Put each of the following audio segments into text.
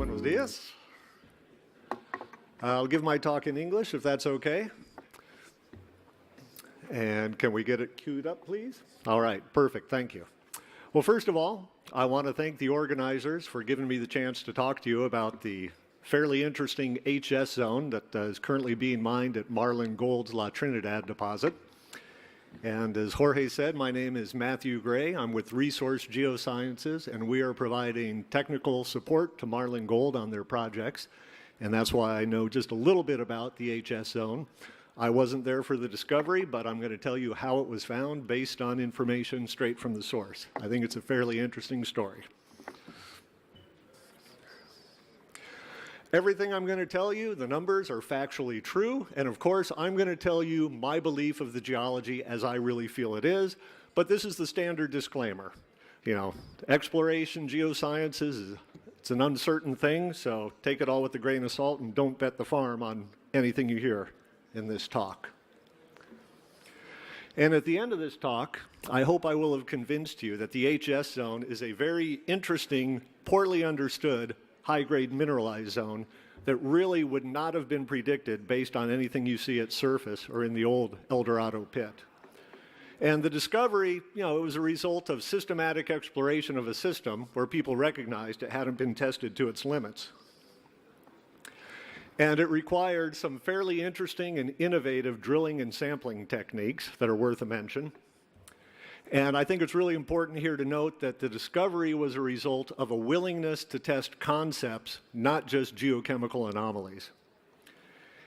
Buenos dias. I'll give my talk in English if that's okay. And can we get it queued up, please? All right, perfect, thank you. Well, first of all, I want to thank the organizers for giving me the chance to talk to you about the fairly interesting HS zone that is currently being mined at Marlin Gold's La Trinidad deposit. And as Jorge said, my name is Matthew Gray. I'm with Resource Geosciences, and we are providing technical support to Marlin Gold on their projects. And that's why I know just a little bit about the HS zone. I wasn't there for the discovery, but I'm going to tell you how it was found based on information straight from the source. I think it's a fairly interesting story. Everything I'm going to tell you, the numbers are factually true, and of course, I'm going to tell you my belief of the geology as I really feel it is, but this is the standard disclaimer. You know, exploration, geosciences, it's an uncertain thing, so take it all with a grain of salt and don't bet the farm on anything you hear in this talk. And at the end of this talk, I hope I will have convinced you that the HS zone is a very interesting, poorly understood, high-grade mineralized zone that really would not have been predicted based on anything you see at surface or in the old El Dorado pit. And the discovery, you know, it was a result of systematic exploration of a system where people recognized it hadn't been tested to its limits. And it required some fairly interesting and innovative drilling and sampling techniques that are worth a mention. And I think it's really important here to note that the discovery was a result of a willingness to test concepts, not just geochemical anomalies.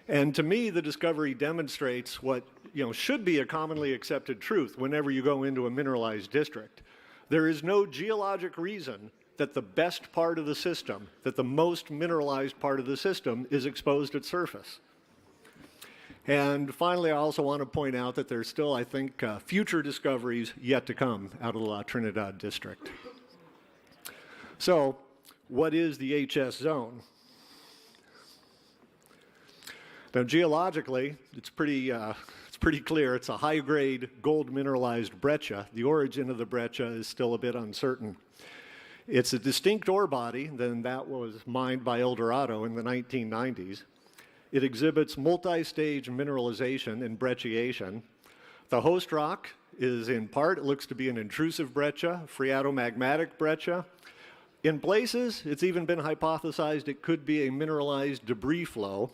And to me, the discovery demonstrates what, you know, should be a commonly accepted truth whenever you go into a mineralized district. There is no geologic reason that the best part of the system, that the most mineralized part of the system is exposed at surface. And finally, I also want to point out that there's still, I think, future discoveries yet to come out of the La Trinidad district. So, what is the HS zone? Now, geologically, it's pretty clear. It's a high-grade gold mineralized breccia. The origin of the breccia is still a bit uncertain. It's a distinct ore body than that was mined by El Dorado in the 1990s. It exhibits multi-stage mineralization and brecciation. The host rock is in part, it looks to be an intrusive breccia, phreatomagmatic breccia. In places, it's even been hypothesized it could be a mineralized debris flow,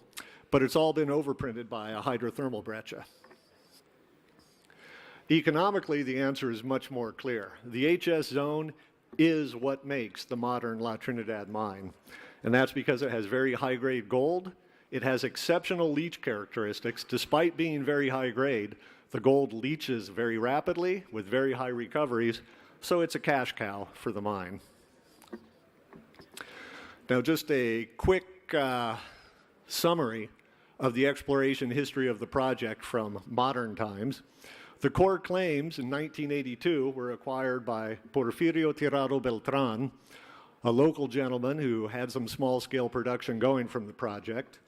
but it's all been overprinted by a hydrothermal breccia. Economically, the answer is much more clear. The HS zone is what makes the modern La Trinidad mine, and that's because it has very high-grade gold. It has exceptional leach characteristics. Despite being very high grade, the gold leaches very rapidly with very high recoveries, so it's a cash cow for the mine. Now, just a quick summary of the exploration history of the project from modern times. The core claims in 1982 were acquired by Porfirio Tirado Beltran, a local gentleman who had some small-scale production going from the project.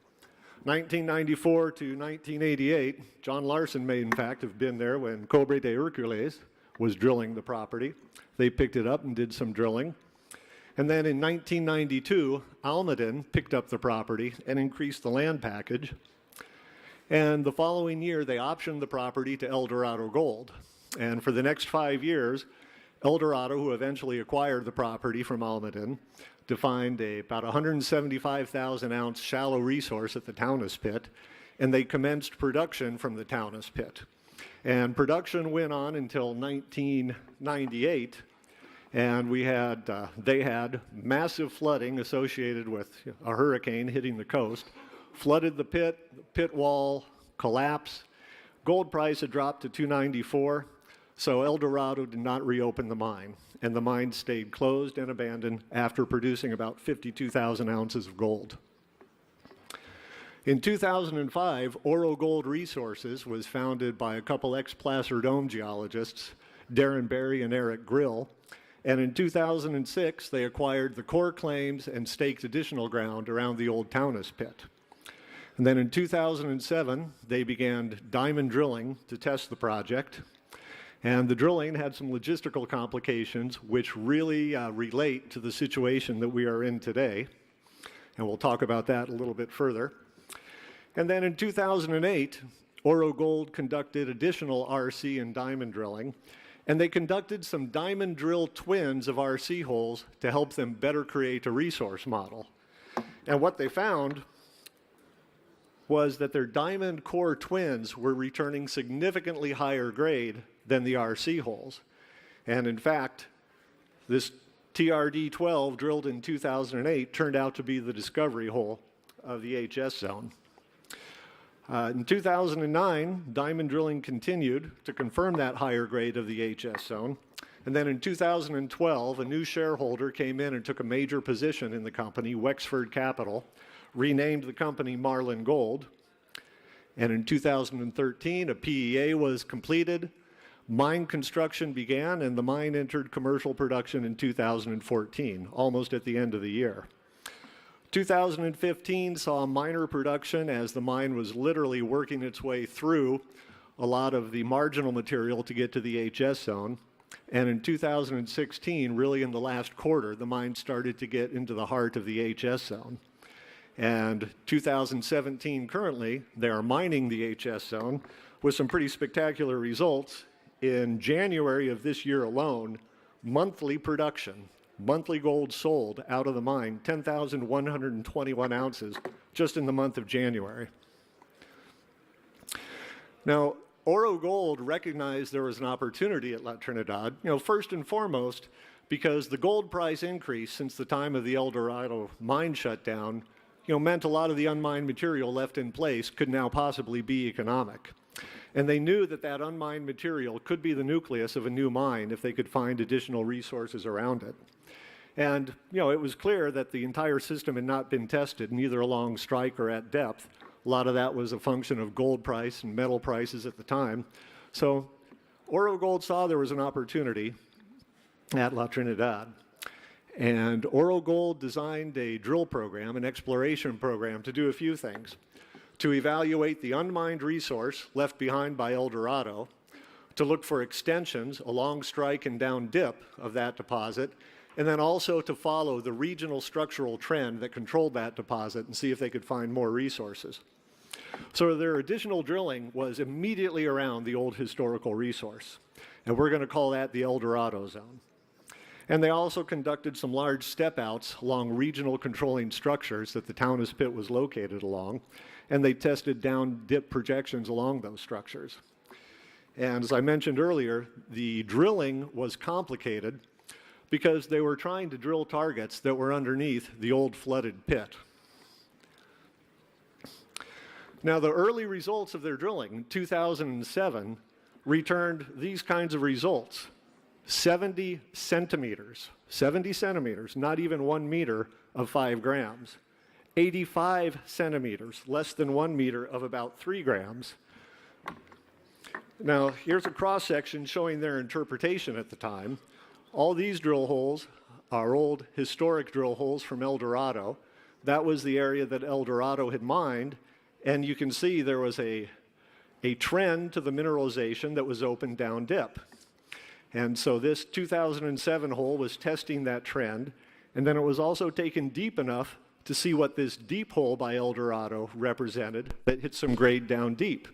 1994 to 1988, John Larson may in fact have been there when Cobre de Hercules was drilling the property. They picked it up and did some drilling. And then in 1992, Almaden picked up the property and increased the land package. And the following year, they optioned the property to El Dorado Gold. And for the next 5 years, El Dorado, who eventually acquired the property from Almaden, defined about 175,000 ounce shallow resource at the Taunus pit, and they commenced production from the Taunus pit. And production went on until 1998, and they had massive flooding associated with a hurricane hitting the coast, flooded the pit wall collapsed, gold price had dropped to $294, so El Dorado did not reopen the mine, and the mine stayed closed and abandoned after producing about 52,000 ounces of gold. In 2005, Oro Gold Resources was founded by a couple ex-Placer Dome geologists, Darren Berry and Eric Grill, and in 2006, they acquired the core claims and staked additional ground around the old Taunus pit. And then in 2007, they began diamond drilling to test the project. And the drilling had some logistical complications which really relate to the situation that we are in today. and we'll talk about that a little bit further. And then in 2008, Oro Gold conducted additional RC and diamond drilling, and they conducted some diamond drill twins of RC holes to help them better create a resource model. And what they found was that their diamond core twins were returning significantly higher grade than the RC holes. And in fact, this TRD-12 drilled in 2008 turned out to be the discovery hole of the HS zone. In 2009, diamond drilling continued to confirm that higher grade of the HS zone. And then in 2012, a new shareholder came in and took a major position in the company, Wexford Capital, renamed the company Marlin Gold. And in 2013, a PEA was completed, mine construction began, and the mine entered commercial production in 2014, almost at the end of the year. 2015 saw minor production as the mine was literally working its way through a lot of the marginal material to get to the HS zone. And in 2016, really in the last quarter, the mine started to get into the heart of the HS zone. And 2017 currently, they are mining the HS zone with some pretty spectacular results. In January of this year alone, monthly production, monthly gold sold out of the mine, 10,121 ounces just in the month of January. Now, Oro Gold recognized there was an opportunity at La Trinidad, first and foremost, because the gold price increase since the time of the El Dorado mine shutdown, meant a lot of the unmined material left in place could now possibly be economic. And they knew that that unmined material could be the nucleus of a new mine if they could find additional resources around it. And, it was clear that the entire system had not been tested, neither along strike or at depth. A lot of that was a function of gold price and metal prices at the time. So Oro Gold saw there was an opportunity at La Trinidad. And Oro Gold designed a drill program, an exploration program, to do a few things. To evaluate the unmined resource left behind by El Dorado, to look for extensions along strike and down dip of that deposit, and then also to follow the regional structural trend that controlled that deposit and see if they could find more resources. So their additional drilling was immediately around the old historical resource, and we're going to call that the El Dorado zone. And they also conducted some large step-outs along regional controlling structures that the Taunus pit was located along, and they tested down-dip projections along those structures. And as I mentioned earlier, the drilling was complicated because they were trying to drill targets that were underneath the old flooded pit. Now, the early results of their drilling in 2007 returned these kinds of results. 70 centimeters, not even 1 meter of 5 grams. 85 centimeters, less than 1 meter of about 3 grams. Now, here's a cross-section showing their interpretation at the time. All these drill holes are old historic drill holes from El Dorado. That was the area that El Dorado had mined, and you can see there was a trend to the mineralization that was open down dip. And so this 2007 hole was testing that trend, and then it was also taken deep enough to see what this deep hole by El Dorado represented that hit some grade down deep.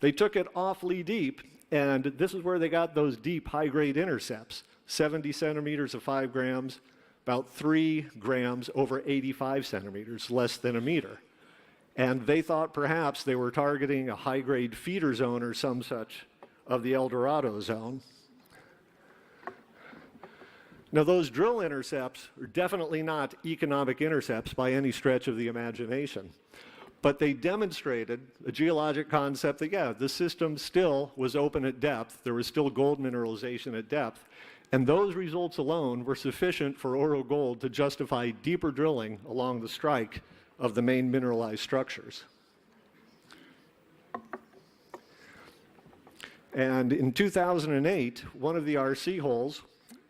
They took it awfully deep, and this is where they got those deep high-grade intercepts, 70 centimeters of 5 grams, about 3 grams over 85 centimeters, less than a meter. And they thought perhaps they were targeting a high-grade feeder zone or some such of the El Dorado zone. Now, those drill intercepts are definitely not economic intercepts by any stretch of the imagination, but they demonstrated a geologic concept that, yeah, the system still was open at depth, there was still gold mineralization at depth, and those results alone were sufficient for Oro Gold to justify deeper drilling along the strike of the main mineralized structures. And in 2008, one of the RC holes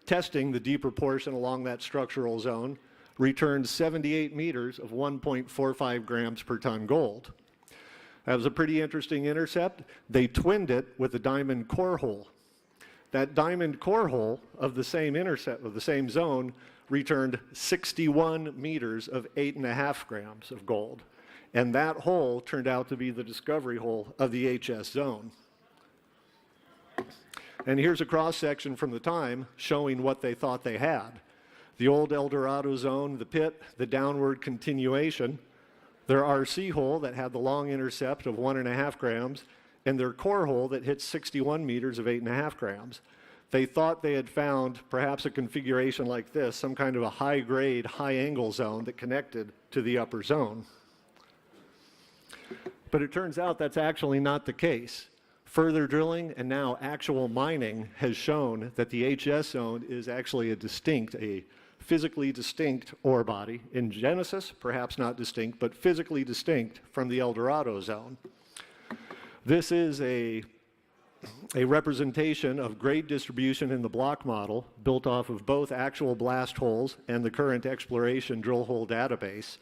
testing the deeper portion along that structural zone returned 78 meters of 1.45 grams per ton gold. That was a pretty interesting intercept. They twinned it with a diamond core hole. That diamond core hole of the same intercept, of the same zone, returned 61 meters of 8.5 grams of gold. And that hole turned out to be the discovery hole of the HS zone. And here's a cross-section from the time showing what they thought they had. The old El Dorado zone, the pit, the downward continuation, their RC hole that had the long intercept of 1.5 grams, and their core hole that hit 61 meters of 8.5 grams. They thought they had found perhaps a configuration like this, some kind of a high-grade, high-angle zone that connected to the upper zone. But it turns out that's actually not the case. Further drilling and now actual mining has shown that the HS zone is actually a physically distinct ore body. In genesis, perhaps not distinct, but physically distinct from the El Dorado zone. This is a representation of grade distribution in the block model built off of both actual blast holes and the current exploration drill hole database.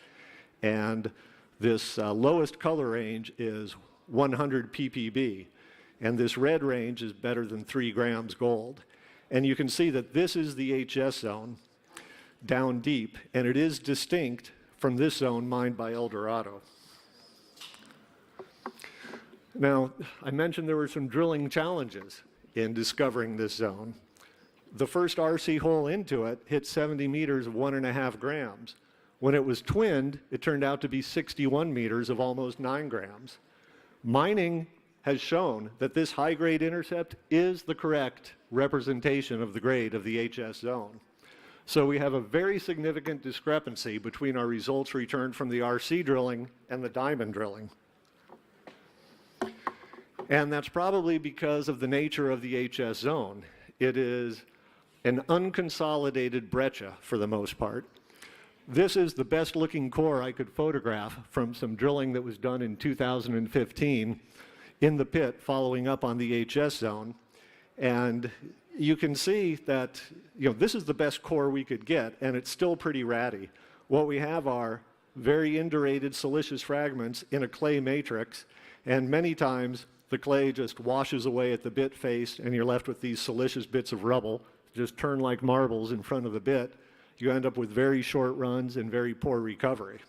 And this lowest color range is 100 ppb, and this red range is better than 3 grams gold. And you can see that this is the HS zone down deep, and it is distinct from this zone mined by El Dorado. Now, I mentioned there were some drilling challenges in discovering this zone. The first RC hole into it hit 70 meters of 1.5 grams. When it was twinned, it turned out to be 61 meters of almost 9 grams. Mining has shown that this high-grade intercept is the correct representation of the grade of the HS zone. So we have a very significant discrepancy between our results returned from the RC drilling and the diamond drilling. And that's probably because of the nature of the HS zone. It is an unconsolidated breccia for the most part. This is the best looking core I could photograph from some drilling that was done in 2015 in the pit following up on the HS zone. And you can see that this is the best core we could get, and it's still pretty ratty. What we have are very indurated siliceous fragments in a clay matrix, and many times the clay just washes away at the bit face, and you're left with these siliceous bits of rubble, just turn like marbles in front of the bit. You end up with very short runs and very poor recovery.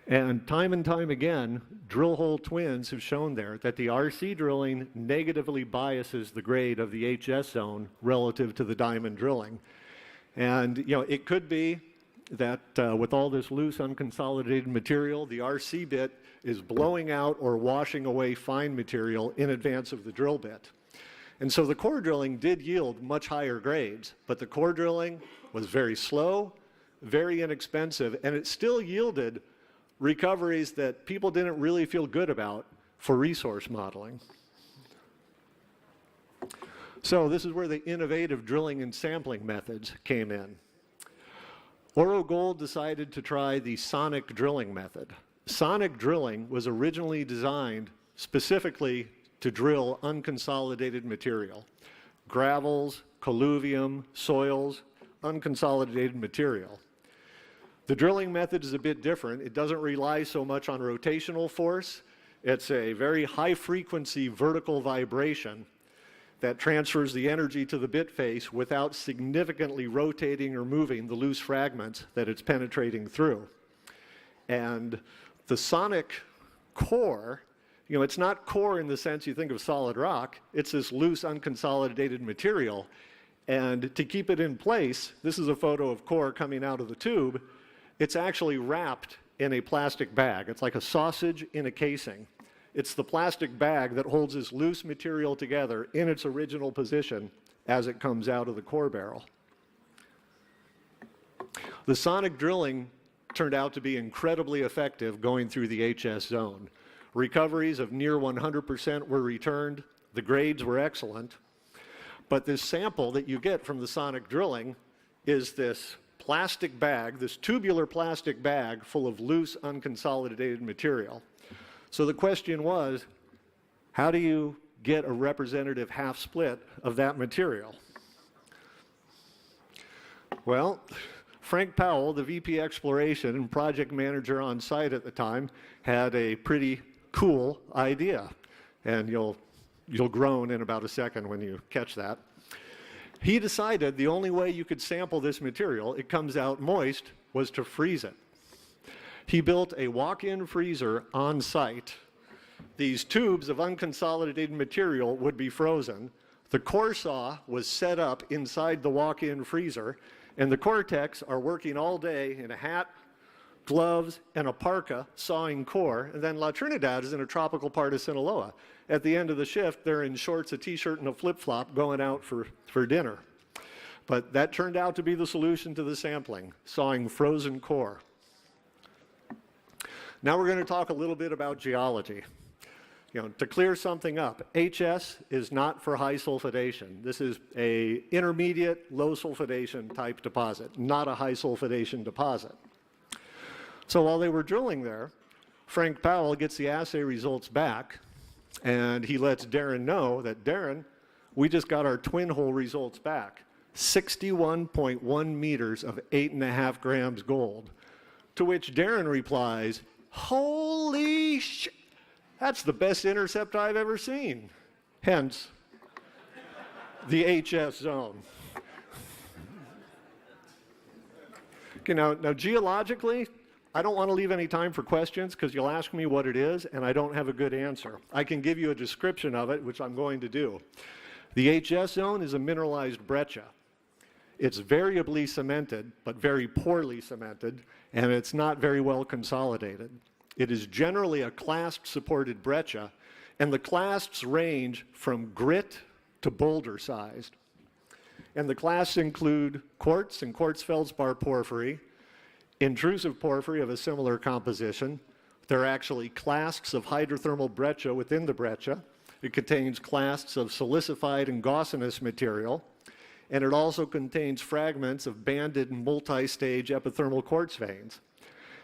And time again, drill hole twins have shown there that the RC drilling negatively biases the grade of the HS zone relative to the diamond drilling. And it could be that with all this loose unconsolidated material, the RC bit is blowing out or washing away fine material in advance of the drill bit. And so the core drilling did yield much higher grades, but the core drilling was very slow, very inexpensive, and it still yielded recoveries that people didn't really feel good about for resource modeling. So this is where the innovative drilling and sampling methods came in. Oro Gold decided to try the sonic drilling method. Sonic drilling was originally designed specifically to drill unconsolidated material. Gravels, colluvium, soils, unconsolidated material. The drilling method is a bit different. It doesn't rely so much on rotational force. It's a very high frequency vertical vibration that transfers the energy to the bit face without significantly rotating or moving the loose fragments that it's penetrating through. And the sonic core, it's not core in the sense you think of solid rock. It's this loose, unconsolidated material. And to keep it in place, this is a photo of core coming out of the tube. It's actually wrapped in a plastic bag. It's like a sausage in a casing. It's the plastic bag that holds this loose material together in its original position as it comes out of the core barrel. The sonic drilling turned out to be incredibly effective going through the HS zone. Recoveries of near 100% were returned. The grades were excellent. But this sample that you get from the sonic drilling is this plastic bag, this tubular plastic bag full of loose, unconsolidated material. So the question was, how do you get a representative half split of that material? Well, Frank Powell, the VP Exploration and project manager on site at the time, had a pretty cool idea. And you'll groan in about a second when you catch that. He decided the only way you could sample this material, it comes out moist, was to freeze it. He built a walk-in freezer on site. These tubes of unconsolidated material would be frozen. The core saw was set up inside the walk-in freezer, and the core techs are working all day in a hat, gloves, and a parka sawing core, and then La Trinidad is in a tropical part of Sinaloa. At the end of the shift, they're in shorts, a t-shirt, and a flip-flop going out for dinner. But that turned out to be the solution to the sampling, sawing frozen core. Now we're going to talk a little bit about geology. To clear something up, HS is not for high sulfidation. This is a intermediate, low sulfidation type deposit, not a high sulfidation deposit. So while they were drilling there, Frank Powell gets the assay results back, and he lets Darren know that, Darren, we just got our twin hole results back. 61.1 meters of 8.5 grams gold. To which Darren replies, holy shit, that's the best intercept I've ever seen. Hence, the HS zone. Okay, now geologically, I don't want to leave any time for questions because you'll ask me what it is and I don't have a good answer. I can give you a description of it, which I'm going to do. The HS zone is a mineralized breccia. It's variably cemented, but very poorly cemented, and it's not very well consolidated. It is generally a clast-supported breccia, and the clasts range from grit to boulder-sized. And the clasts include quartz and quartz-feldspar porphyry, intrusive porphyry of a similar composition. There are actually clasts of hydrothermal breccia within the breccia. It contains clasts of silicified and gossinous material, and it also contains fragments of banded and multi-stage epithermal quartz veins.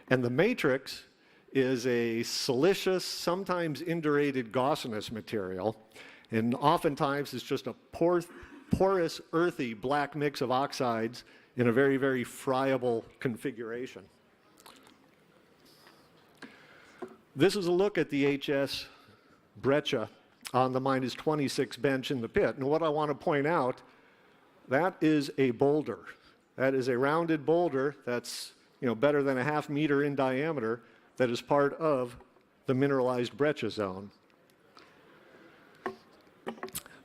And the matrix is a silicious, sometimes indurated gossinous material, and oftentimes it's just a porous, earthy black mix of oxides in a very, very friable configuration. This is a look at the HS breccia on the -26 bench in the pit. And what I want to point out, that is a boulder. That is a rounded boulder that's better than a ½ meter in diameter that is part of the mineralized breccia zone.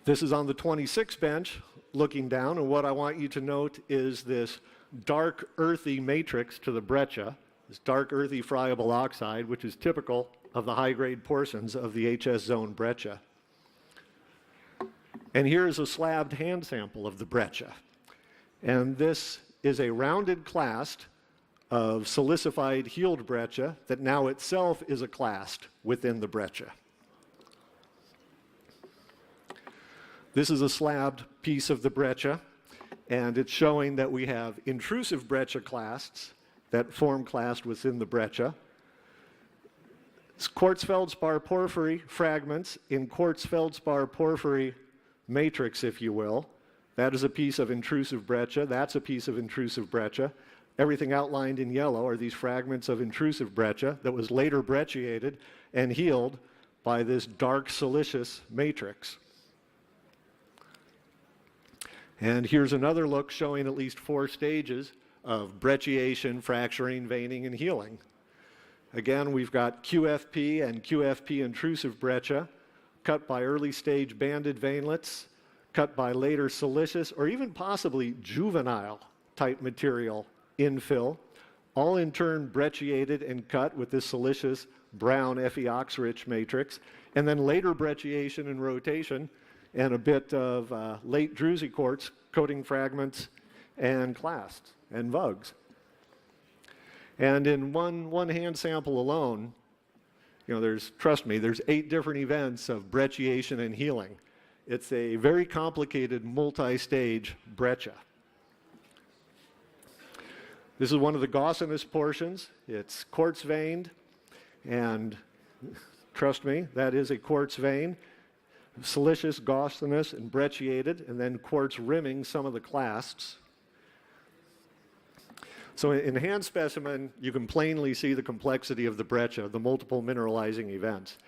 This is on the 26 bench looking down, and what I want you to note is this dark earthy matrix to the breccia, this dark earthy friable oxide, which is typical of the high-grade portions of the HS zone breccia. And here is a slabbed hand sample of the breccia. And this is a rounded clast of silicified healed breccia that now itself is a clast within the breccia. This is a slabbed piece of the breccia, and it's showing that we have intrusive breccia clasts that form clast within the breccia. Quartz feldspar porphyry fragments in quartz feldspar porphyry matrix, if you will. That is a piece of intrusive breccia. That's a piece of intrusive breccia. Everything outlined in yellow are these fragments of intrusive breccia that was later brecciated and healed by this dark silicious matrix. And here's another look showing at least 4 stages of brecciation, fracturing, veining, and healing. Again, we've got QFP and QFP intrusive breccia, cut by early stage banded veinlets, cut by later silicious or even possibly juvenile type material infill, all in turn brecciated and cut with this silicious brown Fe-ox-rich matrix, and then later brecciation and rotation and a bit of late druzy quartz coating fragments and clasts and vugs. And in one hand sample alone, trust me, there's 8 different events of brecciation and healing. It's a very complicated multi-stage breccia. This is one of the gossinous portions. It's quartz veined, and trust me, that is a quartz vein. Silicious, gossinous, and brecciated, and then quartz rimming some of the clasts. So in hand specimen, you can plainly see the complexity of the breccia, the multiple mineralizing events.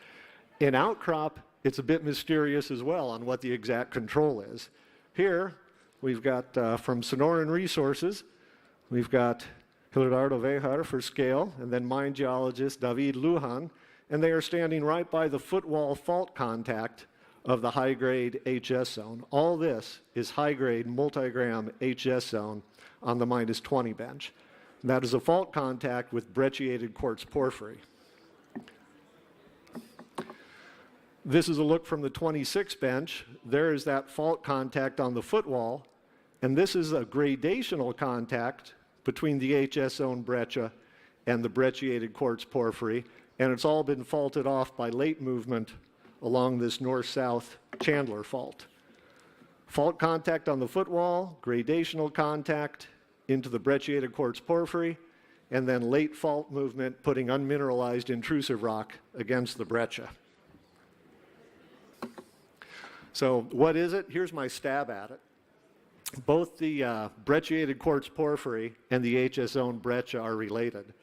In outcrop, it's a bit mysterious as well on what the exact control is. Here, we've got from Sonoran Resources, we've got Hilardo Vejar for scale, and then mine geologist David Lujan, and they are standing right by the footwall fault contact of the high-grade HS zone. All this is high-grade multi-gram HS zone on the -20 bench. And that is a fault contact with brecciated quartz porphyry. This is a look from the 26 bench. There is that fault contact on the footwall, and this is a gradational contact between the HS zone breccia and the brecciated quartz porphyry, and it's all been faulted off by late movement along this north-south Chandler fault. Fault contact on the footwall, gradational contact into the brecciated quartz porphyry, and then late fault movement putting unmineralized intrusive rock against the breccia. So what is it? Here's my stab at it. Both the brecciated quartz porphyry and the HS zone breccia are related.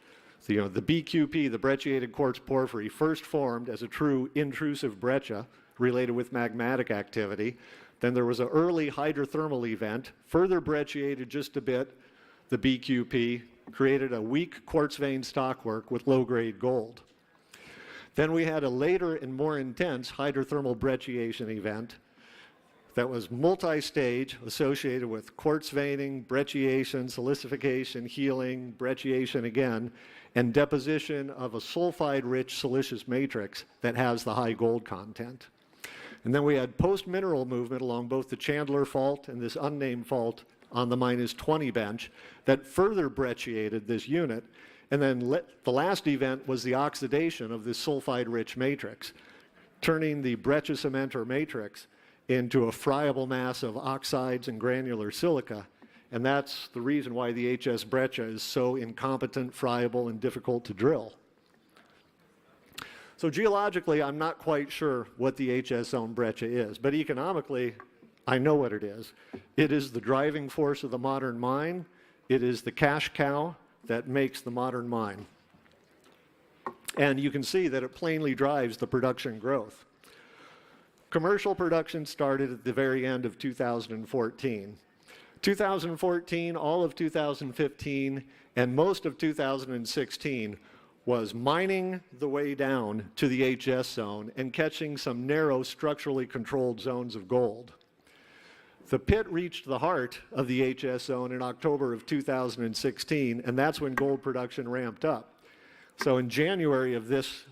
So, the BQP, the brecciated quartz porphyry, first formed as a true intrusive breccia related with magmatic activity. Then there was an early hydrothermal event, further brecciated just a bit. The BQP created a weak quartz vein stockwork with low-grade gold. Then we had a later and more intense hydrothermal brecciation event that was multi-stage, associated with quartz veining, brecciation, silicification, healing, brecciation again, and deposition of a sulfide-rich silicious matrix that has the high gold content. And then we had post-mineral movement along both the Chandler fault and this unnamed fault on the -20 bench that further brecciated this unit. And then the last event was the oxidation of this sulfide-rich matrix, turning the breccia cement or matrix into a friable mass of oxides and granular silica. And that's the reason why the HS breccia is so incompetent, friable, and difficult to drill. So geologically, I'm not quite sure what the HS zone breccia is, but economically, I know what it is. It is the driving force of the modern mine. It is the cash cow that makes the modern mine. And you can see that it plainly drives the production growth. Commercial production started at the very end of 2014. 2014, all of 2015, and most of 2016 was mining the way down to the HS zone and catching some narrow structurally controlled zones of gold. The pit reached the heart of the HS zone in October of 2016, and that's when gold production ramped up. So in January of this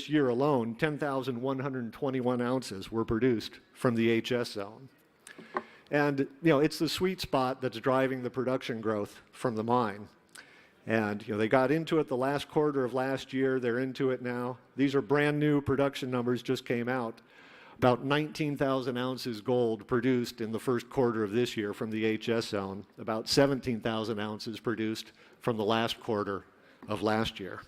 year alone, 10,121 ounces were produced from the HS zone. And it's the sweet spot that's driving the production growth from the mine. And they got into it the last quarter of last year. They're into it now. These are brand new production numbers, just came out. About 19,000 ounces gold produced in the first quarter of this year from the HS zone. About 17,000 ounces produced from the last quarter of last year.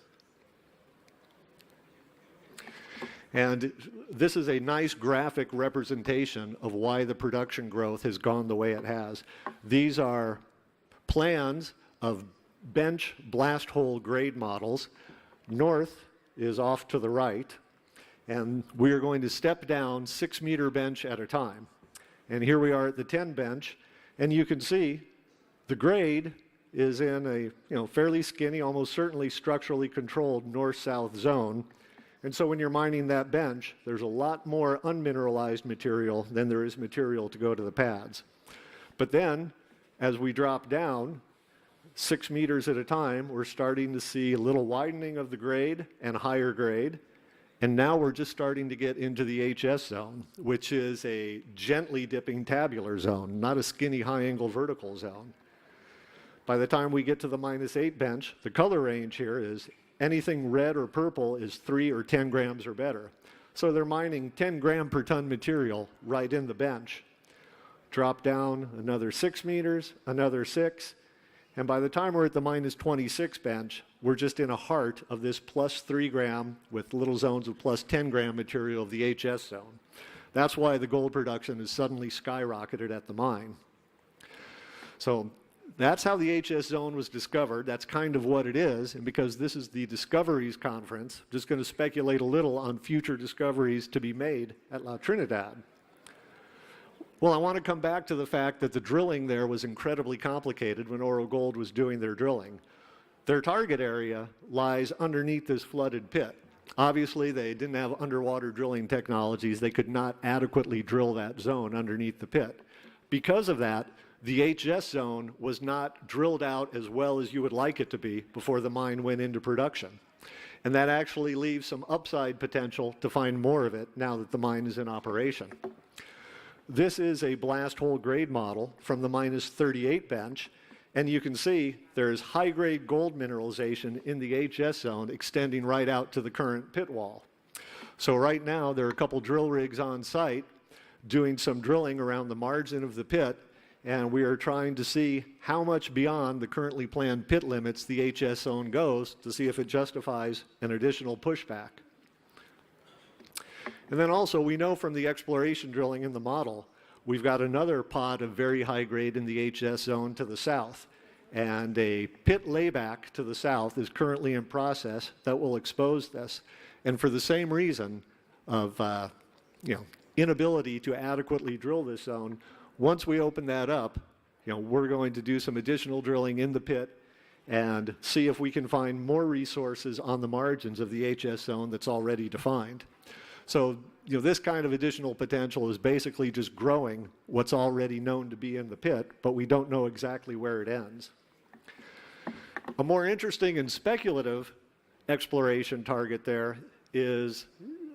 And this is a nice graphic representation of why the production growth has gone the way it has. These are plans of bench blast hole grade models. North is off to the right, and we are going to step down 6-meter bench at a time. And here we are at the 10 bench, and you can see the grade is in a fairly skinny, almost certainly structurally controlled north-south zone. And so when you're mining that bench, there's a lot more unmineralized material than there is material to go to the pads. But then, as we drop down 6 meters at a time, we're starting to see a little widening of the grade and higher grade. And now we're just starting to get into the HS zone, which is a gently dipping tabular zone, not a skinny high-angle vertical zone. By the time we get to the -8 bench, the color range here is anything red or purple is 3 or 10 grams or better. So they're mining 10 gram per ton material right in the bench. Drop down another 6 meters, another 6, and by the time we're at the -26 bench, we're just in a heart of this +3 gram with little zones of +10 gram material of the HS zone. That's why the gold production has suddenly skyrocketed at the mine. So that's how the HS zone was discovered. That's kind of what it is. And because this is the Discoveries Conference, I'm just going to speculate a little on future discoveries to be made at La Trinidad. Well, I want to come back to the fact that the drilling there was incredibly complicated when Oro Gold was doing their drilling. Their target area lies underneath this flooded pit. Obviously, they didn't have underwater drilling technologies. They could not adequately drill that zone underneath the pit. Because of that, the HS zone was not drilled out as well as you would like it to be before the mine went into production. And that actually leaves some upside potential to find more of it now that the mine is in operation. This is a blast hole grade model from the -38 bench, and you can see there's high-grade gold mineralization in the HS zone extending right out to the current pit wall. So right now there are a couple drill rigs on site doing some drilling around the margin of the pit, and we are trying to see how much beyond the currently planned pit limits the HS zone goes to see if it justifies an additional pushback. And then also, we know from the exploration drilling in the model, we've got another pod of very high grade in the HS zone to the south. And a pit layback to the south is currently in process that will expose this. And for the same reason of inability to adequately drill this zone, once we open that up, we're going to do some additional drilling in the pit and see if we can find more resources on the margins of the HS zone that's already defined. So, this kind of additional potential is basically just growing what's already known to be in the pit, but we don't know exactly where it ends. A more interesting and speculative exploration target there is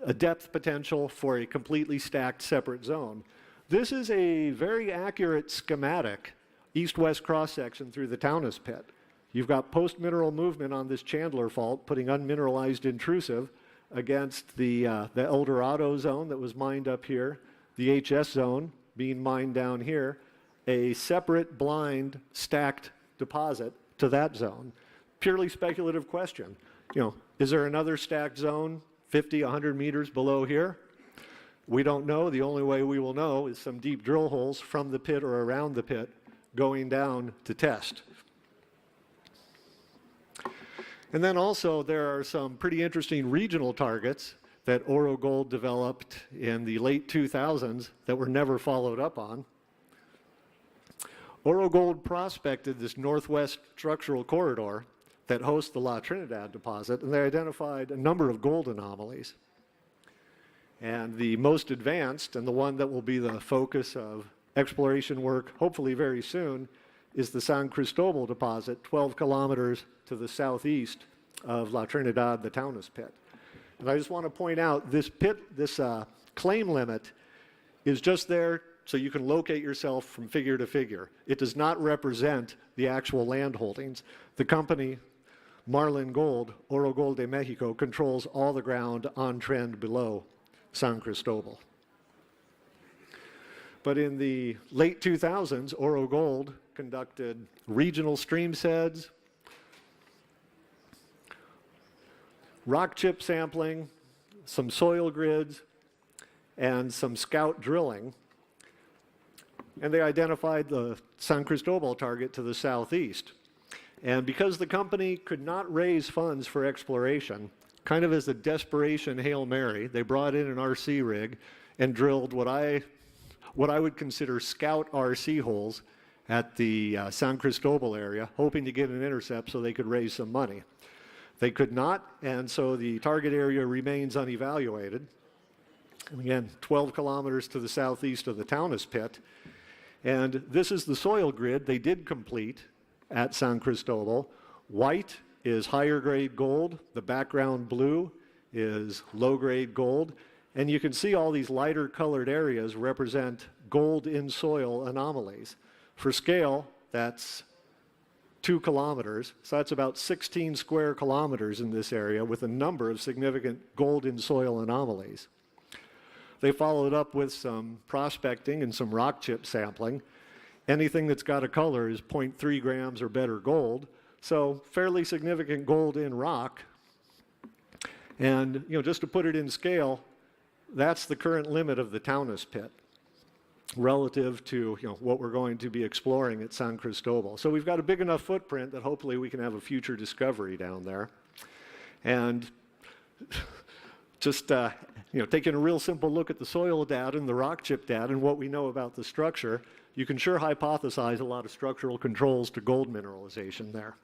a depth potential for a completely stacked separate zone. This is a very accurate schematic east-west cross-section through the Taunus pit. You've got post-mineral movement on this Chandler fault, putting unmineralized intrusive against the El Dorado zone that was mined up here, the HS zone being mined down here, a separate blind stacked deposit to that zone. Purely speculative question. Is there another stacked zone 50, 100 meters below here? We don't know. The only way we will know is some deep drill holes from the pit or around the pit going down to test. And then also there are some pretty interesting regional targets that Oro Gold developed in the late 2000s that were never followed up on. Oro Gold prospected this northwest structural corridor that hosts the La Trinidad deposit, and they identified a number of gold anomalies. And the most advanced, and the one that will be the focus of exploration work hopefully very soon, is the San Cristobal deposit, 12 kilometers to the southeast of La Trinidad, the Taunus pit. And I just want to point out this pit, this claim limit is just there so you can locate yourself from figure to figure. It does not represent the actual land holdings. The company, Marlin Gold, Oro Gold de Mexico, controls all the ground on trend below San Cristobal. But in the late 2000s, Oro Gold conducted regional stream seds, rock chip sampling, some soil grids, and some scout drilling. And they identified the San Cristobal target to the southeast. And because the company could not raise funds for exploration, kind of as a desperation Hail Mary, they brought in an RC rig and drilled what I would consider scout RC holes at the San Cristobal area, hoping to get an intercept so they could raise some money. They could not, and so the target area remains unevaluated. And again, 12 kilometers to the southeast of the Taunus pit. And this is the soil grid they did complete at San Cristobal. White is higher grade gold. The background blue is low grade gold. And you can see all these lighter colored areas represent gold in soil anomalies. For scale, that's 2 kilometers. So that's about 16 square kilometers in this area with a number of significant gold in soil anomalies. They followed up with some prospecting and some rock chip sampling. Anything that's got a color is 0.3 grams or better gold. So fairly significant gold in rock. And just to put it in scale, that's the current limit of the Taunus pit relative to what we're going to be exploring at San Cristobal. So we've got a big enough footprint that hopefully we can have a future discovery down there. And just taking a real simple look at the soil data and the rock chip data and what we know about the structure, you can sure hypothesize a lot of structural controls to gold mineralization there.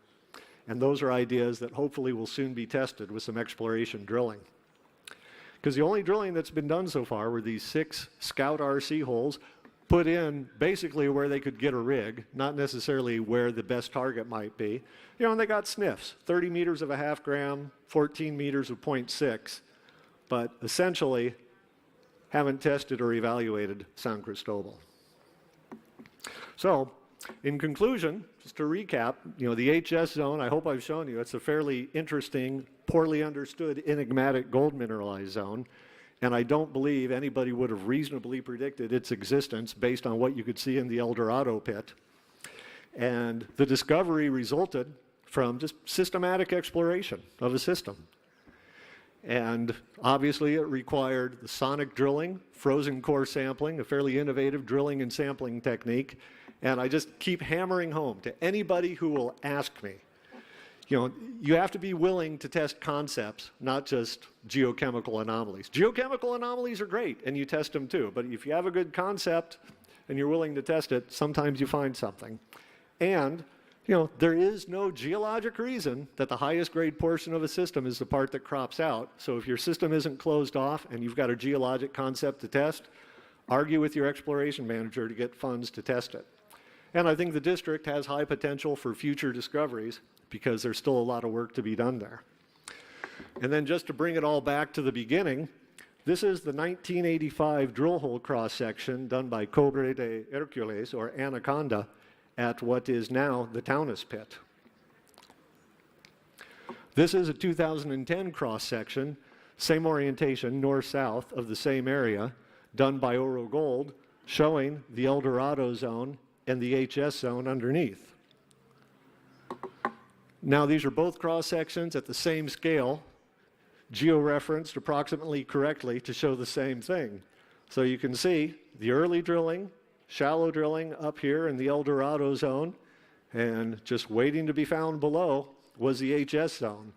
And those are ideas that hopefully will soon be tested with some exploration drilling. Because the only drilling that's been done so far were these 6 scout RC holes put in basically where they could get a rig, not necessarily where the best target might be. And they got sniffs, 30 meters of a half gram, 14 meters of 0.6, but essentially haven't tested or evaluated San Cristobal. So, in conclusion, just to recap, the HS zone, I hope I've shown you, it's a fairly interesting, poorly understood, enigmatic gold mineralized zone. And I don't believe anybody would have reasonably predicted its existence based on what you could see in the El Dorado pit. And the discovery resulted from just systematic exploration of a system. And obviously it required the sonic drilling, frozen core sampling, a fairly innovative drilling and sampling technique. And I just keep hammering home to anybody who will ask me, you have to be willing to test concepts, not just geochemical anomalies. Geochemical anomalies are great, and you test them too. But if you have a good concept and you're willing to test it, sometimes you find something. And, there is no geologic reason that the highest grade portion of a system is the part that crops out. So if your system isn't closed off and you've got a geologic concept to test, argue with your exploration manager to get funds to test it. And I think the district has high potential for future discoveries because there's still a lot of work to be done there. And then just to bring it all back to the beginning, this is the 1985 drill hole cross-section done by Cobre de Hercules, or Anaconda, at what is now the Taunus pit. This is a 2010 cross-section, same orientation, north-south of the same area, done by Oro Gold, showing the El Dorado zone and the HS zone underneath. Now, these are both cross-sections at the same scale, georeferenced approximately correctly to show the same thing. So you can see the early drilling, shallow drilling up here in the El Dorado zone, and just waiting to be found below was the HS zone.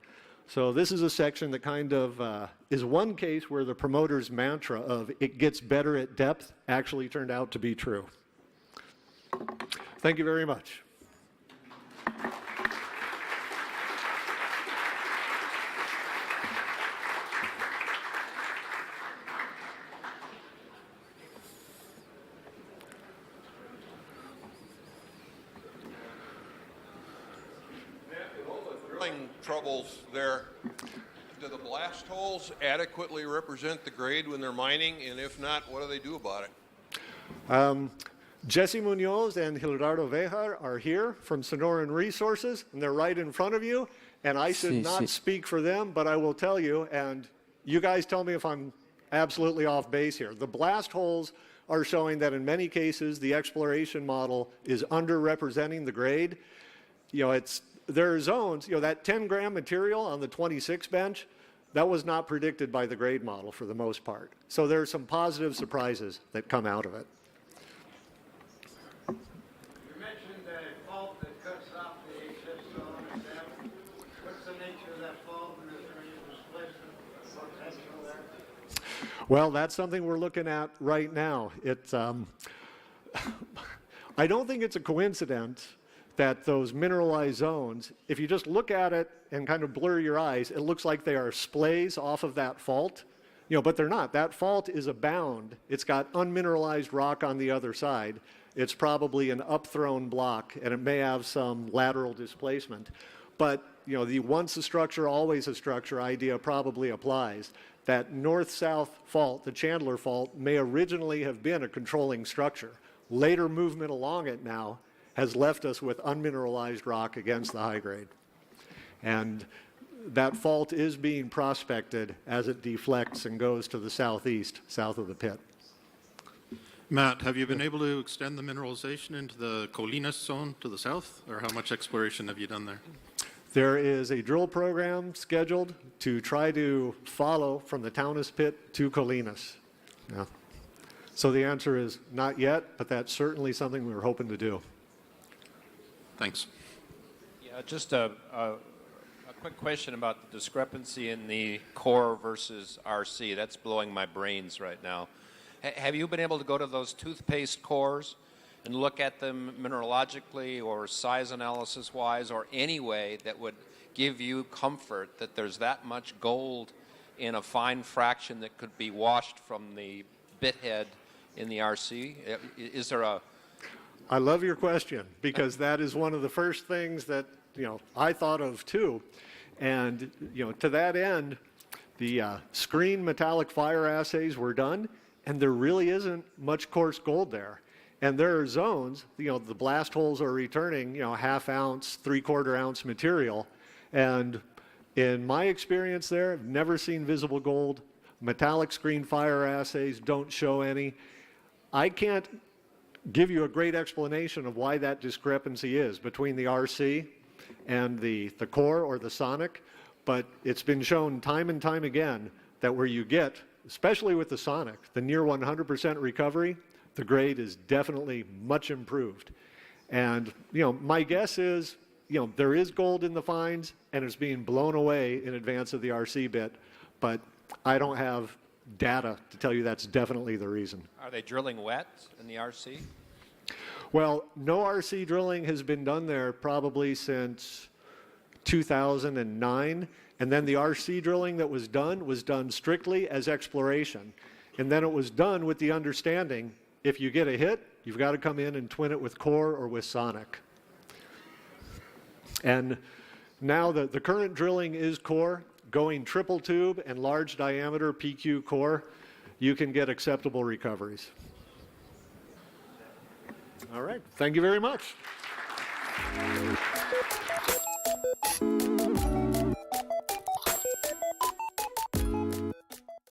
So this is a section that kind of is one case where the promoter's mantra of it gets better at depth actually turned out to be true. Thank you very much. Troubles there. Do the blast holes adequately represent the grade when they're mining? And if not, what do they do about it? Jesse Munoz and Hildardo Vejar are here from Sonoran Resources, and they're right in front of you. And I should not speak for them, but I will tell you, and you guys tell me if I'm absolutely off base here. The blast holes are showing that in many cases the exploration model is underrepresenting the grade. There are zones, that 10-gram material on the 26 bench, that was not predicted by the grade model for the most part. So there are some positive surprises that come out of it. You mentioned a fault that cuts off the HS zone. What's the nature of that fault, and is there any displacement potential there? Well, that's something we're looking at right now. I don't think it's a coincidence that those mineralized zones, if you just look at it and kind of blur your eyes, it looks like they are splays off of that fault, but they're not. That fault is a bound. It's got unmineralized rock on the other side. It's probably an upthrown block, and it may have some lateral displacement. But, the once a structure, always a structure idea probably applies. That north-south fault, the Chandler fault, may originally have been a controlling structure. Later movement along it now has left us with unmineralized rock against the high grade. And that fault is being prospected as it deflects and goes to the southeast, south of the pit. Matt, have you been able to extend the mineralization into the Colinas zone to the south, or how much exploration have you done there? There is a drill program scheduled to try to follow from the Taunus pit to Colinas. Yeah. So the answer is not yet, but that's certainly something we were hoping to do. Thanks. Yeah, just a Quick question about the discrepancy in the core versus RC. That's blowing my brains right now. Have you been able to go to those toothpaste cores and look at them mineralogically or size analysis wise or any way that would give you comfort that there's that much gold in a fine fraction that could be washed from the bit head in the RC? Is there a... I love your question because that is one of the first things that, I thought of too. And, to that end, the screen metallic fire assays were done, and there really isn't much coarse gold there. And there are zones, the blast holes are returning, half ounce, 3/4 ounce material. And in my experience there, I've never seen visible gold. Metallic screen fire assays don't show any. I can't give you a great explanation of why that discrepancy is between the RC and the core or the sonic, but it's been shown time and time again that where you get, especially with the sonic, the near 100% recovery, the grade is definitely much improved. And, my guess is, there is gold in the fines and it's being blown away in advance of the RC bit, but I don't have data to tell you that's definitely the reason. Are they drilling wet in the RC? Well, no RC drilling has been done there probably since 2009. And then the RC drilling that was done strictly as exploration. And then it was done with the understanding, if you get a hit, you've got to come in and twin it with core or with sonic. And now the current drilling is core, going triple tube and large diameter PQ core, you can get acceptable recoveries. All right, thank you very much.